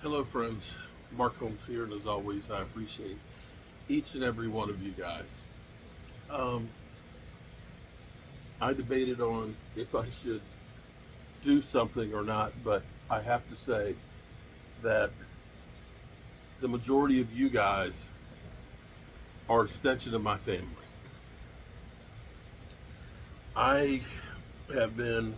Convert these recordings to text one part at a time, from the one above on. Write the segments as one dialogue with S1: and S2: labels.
S1: Hello, friends. Mark Holmes here, and as always, I appreciate each and every one of you guys. Um, I debated on if I should do something or not, but I have to say that the majority of you guys are an extension of my family. I have been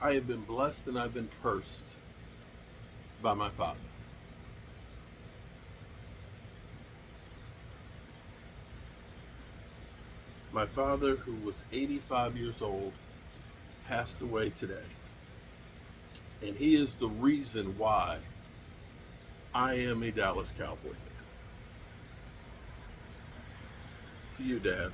S1: I have been blessed and I've been cursed by my father. My father, who was 85 years old, passed away today. And he is the reason why I am a Dallas Cowboy fan. To you, Dad,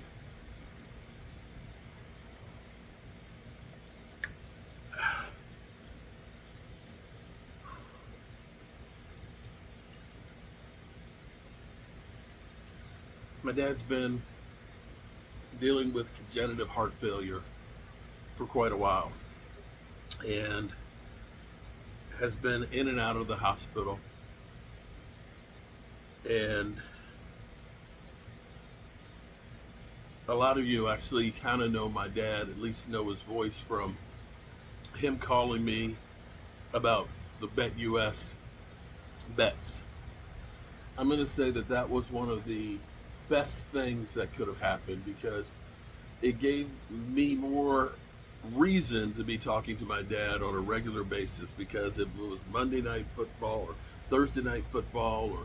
S1: my dad's been dealing with congenital heart failure for quite a while and has been in and out of the hospital. And a lot of you actually kind of know my dad, at least know his voice from him calling me about the Bet US bets. I'm going to say that that was one of the best things that could have happened because it gave me more reason to be talking to my dad on a regular basis, because if it was Monday night football or Thursday night football or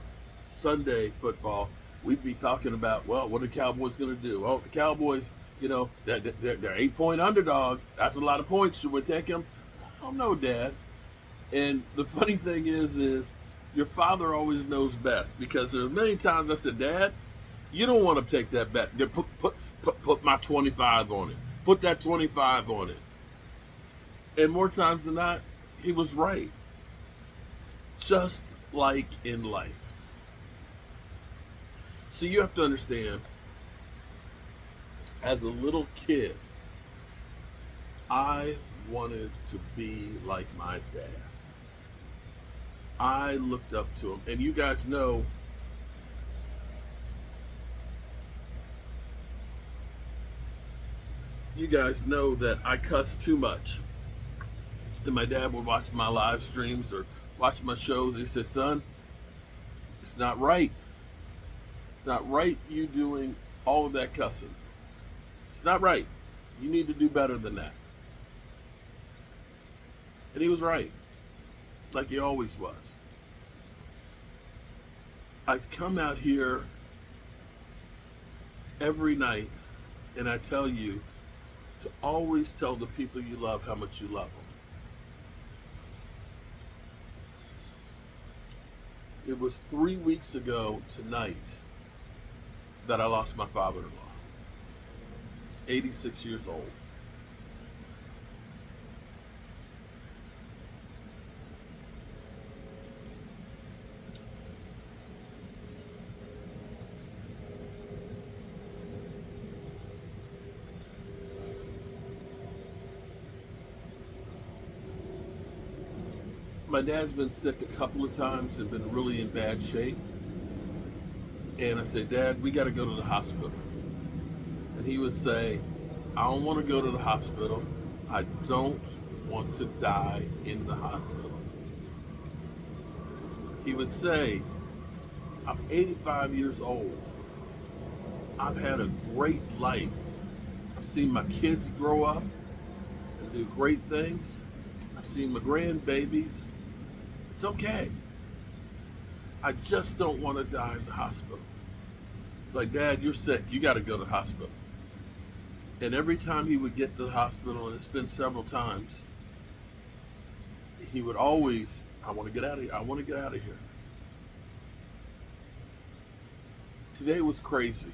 S1: Sunday football, we'd be talking about, well, what are the Cowboys going to do? Oh, the Cowboys, they're 8-point underdog. That's a lot of points. Should we take them? Oh, no, Dad. And the funny thing is your father always knows best, because there's many times I said, Dad, you don't want to take that bet. Put my 25 on it. Put that 25 on it. And more times than not, he was right. Just like in life. So you have to understand, as a little kid, I wanted to be like my dad. I looked up to him. And you guys know that I cuss too much. And my dad would watch my live streams or watch my shows. He said, son, it's not right. It's not right you doing all of that cussing. It's not right. You need to do better than that. And he was right, like he always was. I come out here every night and I tell you to always tell the people you love how much you love them. It was 3 weeks ago tonight that I lost my father-in-law, 86 years old. My dad's been sick a couple of times and been really in bad shape. And I said, Dad, we got to go to the hospital. And he would say, I don't want to go to the hospital. I don't want to die in the hospital. He would say, I'm 85 years old. I've had a great life. I've seen my kids grow up and do great things. I've seen my grandbabies. It's okay. I just don't want to die in the hospital. It's like, Dad, you're sick. You got to go to the hospital. And every time he would get to the hospital, and it's been several times, he would always, I want to get out of here. I want to get out of here. Today was crazy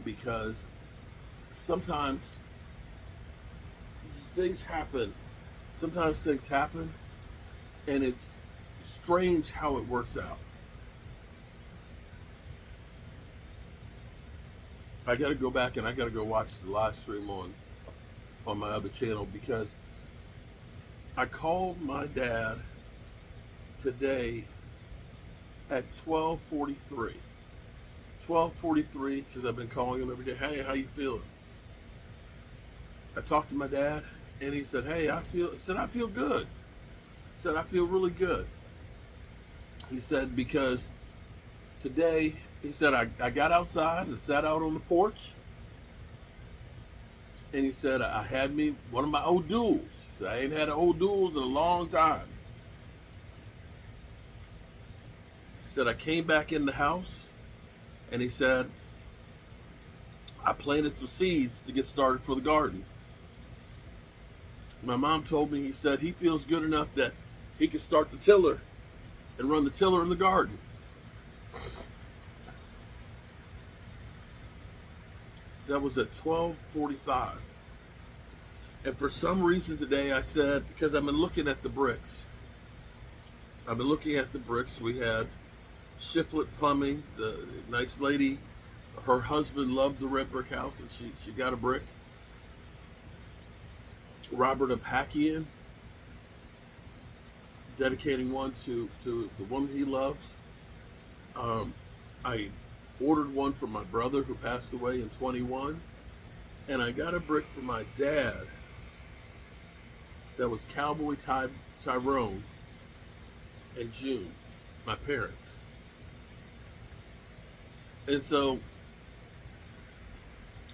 S1: because sometimes things happen. Sometimes things happen, and it's strange how it works out. I got to go back and I got to go watch the live stream on my other channel because I called my dad today at 12:43. 12:43 because I've been calling him every day. Hey, how you feeling? I talked to my dad and he said, "Hey, I feel good." He said, "I feel really good." He said because today he said I got outside and sat out on the porch and he said I had me one of my old duels. He said, I ain't had an old duels in a long time. He said I came back in the house and he said I planted some seeds to get started for the garden. My mom told me, he said he feels good enough that he can start the tiller and run the tiller in the garden. That was at 12:45. And for some reason today I said, because I've been looking at the bricks. I've been looking at the bricks. We had Shiflet Plumbing, the nice lady, her husband loved the red brick house and she got a brick. Robert Apakian, dedicating one to the woman he loves. I ordered one for my brother who passed away in 21, and I got a brick for my dad that was Cowboy Tyrone and June, my parents. And so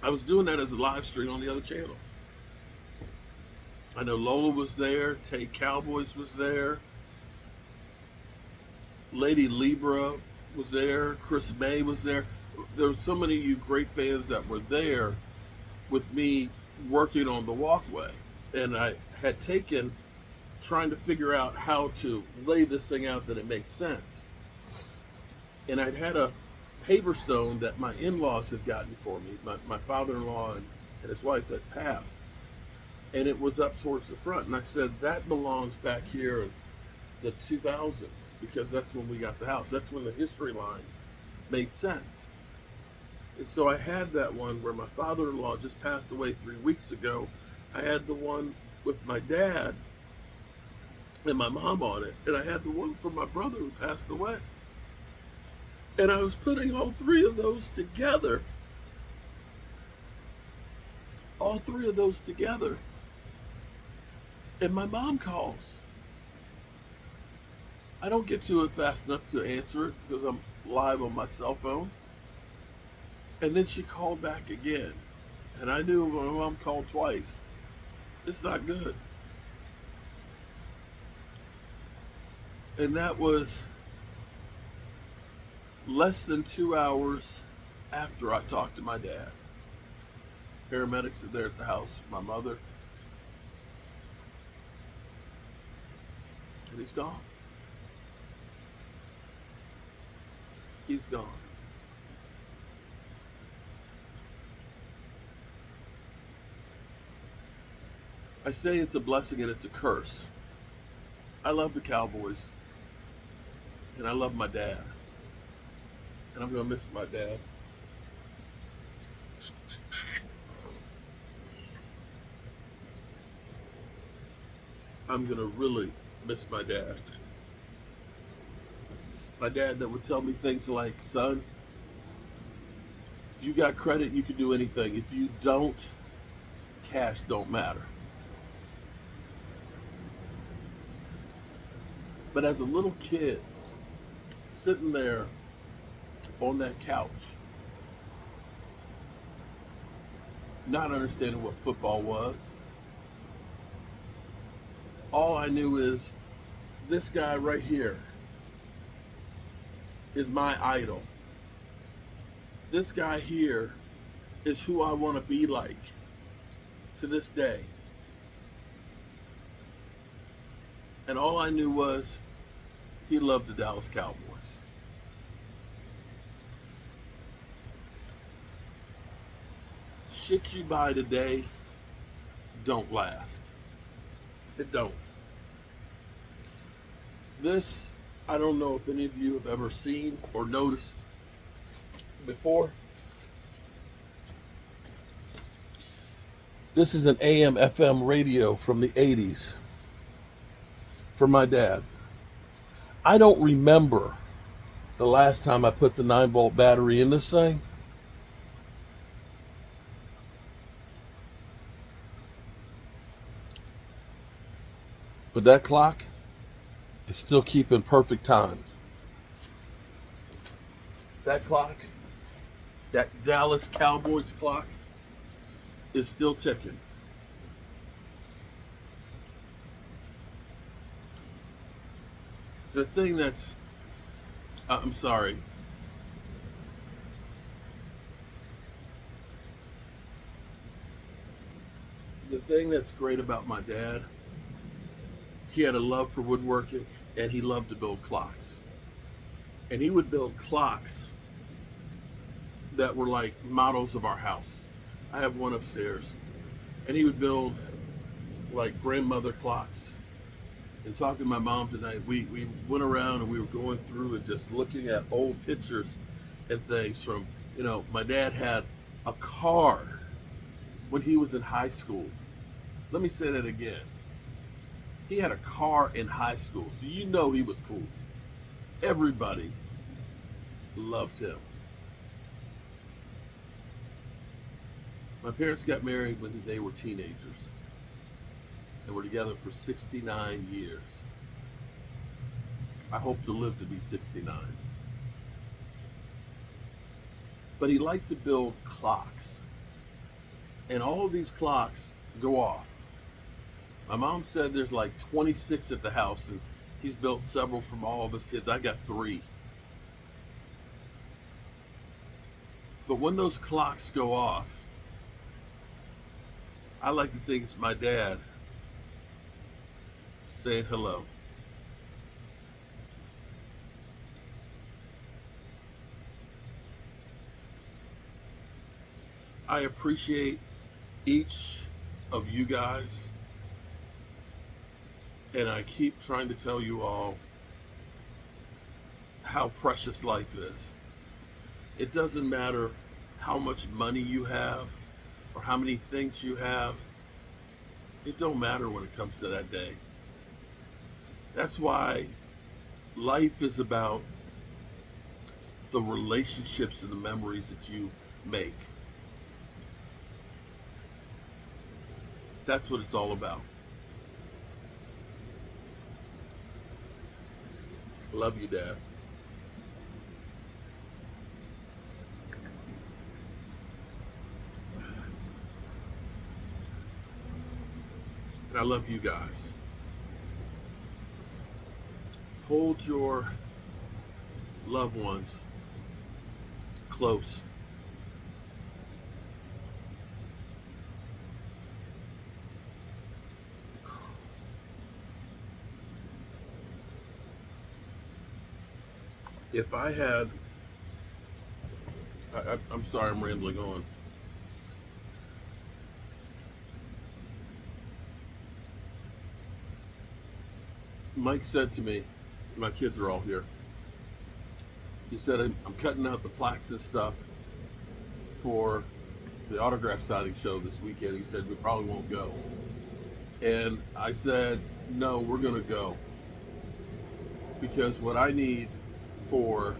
S1: I was doing that as a live stream on the other channel. I know Lola was there, Tay Cowboys was there, Lady Libra was there, Chris May was there. There were so many of you great fans that were there with me working on the walkway. And I had taken, trying to figure out how to lay this thing out that it makes sense. And I'd had a paver stone that my in-laws had gotten for me, my father-in-law and his wife that passed. And it was up towards the front. And I said, that belongs back here in the 2000s because that's when we got the house. That's when the history line made sense. And so I had that one where my father-in-law just passed away 3 weeks ago. I had the one with my dad and my mom on it. And I had the one for my brother who passed away. And I was putting all three of those together. All three of those together. And my mom calls. I don't get to it fast enough to answer it because I'm live on my cell phone. And then she called back again. And I knew when my mom called twice, it's not good. And that was less than 2 hours after I talked to my dad. Paramedics are there at the house, my mother. And he's gone. He's gone. I say it's a blessing and it's a curse. I love the Cowboys. And I love my dad. And I'm going to miss my dad. I'm going to really miss my dad. My dad that would tell me things like, son, if you got credit, you can do anything. If you don't, cash don't matter. But as a little kid, sitting there on that couch, not understanding what football was, all I knew is this guy right here is my idol. This guy here is who I want to be like to this day. And all I knew was he loved the Dallas Cowboys. Shit you buy today don't last. It don't. This, I don't know if any of you have ever seen or noticed before. This is an AM FM radio from the 80s for my dad. I don't remember the last time I put the 9-volt battery in this thing, but that clock is still keeping perfect time. That clock, that Dallas Cowboys clock, is still ticking. The thing that's, I'm sorry, the thing that's great about my dad, he had a love for woodworking and he loved to build clocks. And he would build clocks that were like models of our house. I have one upstairs. And he would build like grandmother clocks. And talking to my mom tonight, we went around and we were going through and just looking at old pictures and things from, my dad had a car when he was in high school. Let me say that again. He had a car in high school, so he was cool. Everybody loved him. My parents got married when they were teenagers and were together for 69 years. I hope to live to be 69. But he liked to build clocks. And all of these clocks go off. My mom said there's like 26 at the house, and he's built several from all of his kids. I got 3. But when those clocks go off, I like to think it's my dad saying hello. I appreciate each of you guys, and I keep trying to tell you all how precious life is. It doesn't matter how much money you have or how many things you have. It don't matter when it comes to that day. That's why life is about the relationships and the memories that you make. That's what it's all about. Love you, Dad. And I love you guys. Hold your loved ones close. If I had, I'm sorry, I'm rambling on. Mike said to me, my kids are all here. He said, I'm cutting out the plaques and stuff for the autograph signing show this weekend. He said, we probably won't go. And I said, no, we're going to go. Because what I need for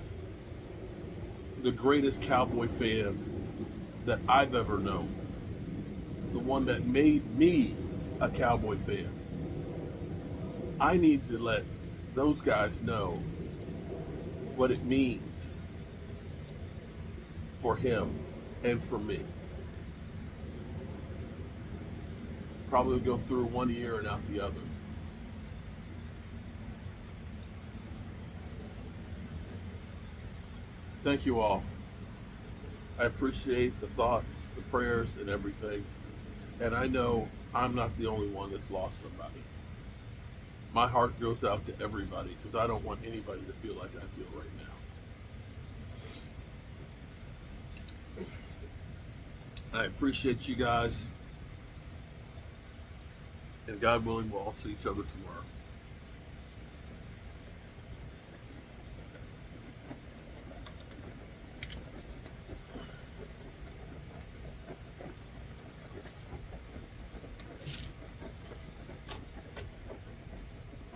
S1: the greatest Cowboy fan that I've ever known, the one that made me a Cowboy fan, I need to let those guys know what it means for him and for me. Probably go through one ear and out the other. Thank you all. I appreciate the thoughts, the prayers, and everything. And I know I'm not the only one that's lost somebody. My heart goes out to everybody because I don't want anybody to feel like I feel right now. I appreciate you guys. And God willing, we'll all see each other tomorrow.